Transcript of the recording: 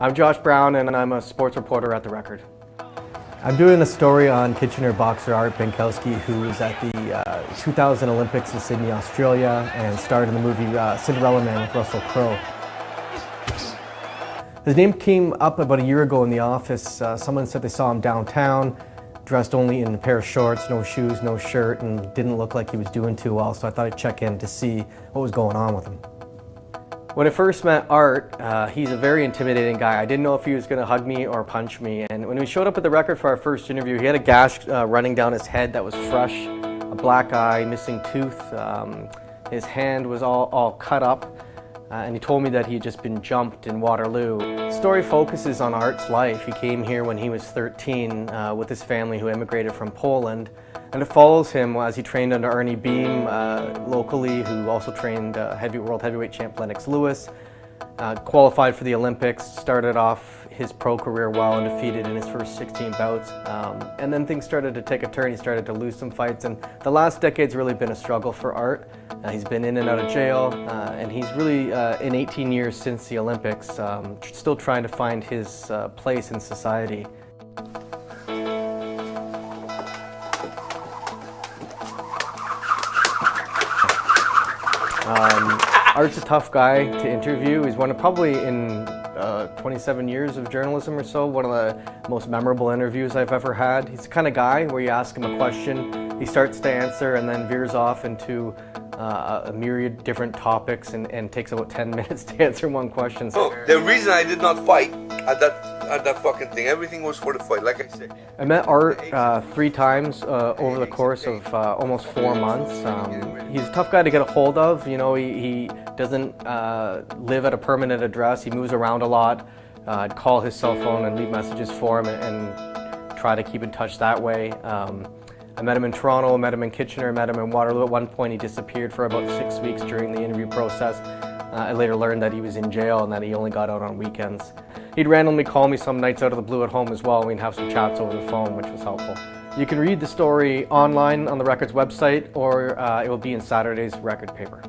I'm Josh Brown and I'm a sports reporter at The Record. I'm doing a story on Kitchener boxer Artur Binkowski, who was at the 2000 Olympics in Sydney, Australia, and starred in the movie Cinderella Man with Russell Crowe. His name came up about a year ago in the office. Someone said they saw him downtown, dressed only in a pair of shorts, no shoes, no shirt, and didn't look like he was doing too well, so I thought I'd check in to see what was going on with him. When I first met Art, he's a very intimidating guy. I didn't know if he was going to hug me or punch me. And when we showed up at The Record for our first interview, he had a gash running down his head that was fresh, a black eye, missing tooth. His hand was all cut up. And he told me that he had just been jumped in Waterloo. The story focuses on Art's life. He came here when he was 13 with his family who immigrated from Poland. And it follows him as he trained under Ernie Beam locally, who also trained world heavyweight champ Lennox Lewis. Qualified for the Olympics, started off his pro career well, undefeated in his first 16 bouts. And then things started to take a turn. He started to lose some fights, and the last decade's really been a struggle for Art. He's been in and out of jail, and he's really, in 18 years since the Olympics, still trying to find his place in society. Art's a tough guy to interview. He's probably in 27 years of journalism or so, one of the most memorable interviews I've ever had. He's the kind of guy where you ask him a question, he starts to answer and then veers off into a myriad different topics and takes about 10 minutes to answer one question. Oh, the reason I did not fight at that fucking thing, everything was for the fight, like I said. I met Art 3 times over the course of almost 4 months. He's a tough guy to get a hold of. You know, he doesn't live at a permanent address. He moves around a lot. I'd call his cell phone and leave messages for him and try to keep in touch that way. I met him in Toronto, met him in Kitchener, met him in Waterloo. At one point he disappeared for about 6 weeks during the interview process. I later learned that he was in jail and that he only got out on weekends. He'd randomly call me some nights out of the blue at home as well. We'd have some chats over the phone, which was helpful. You can read the story online on The Record's website, or it will be in Saturday's Record paper.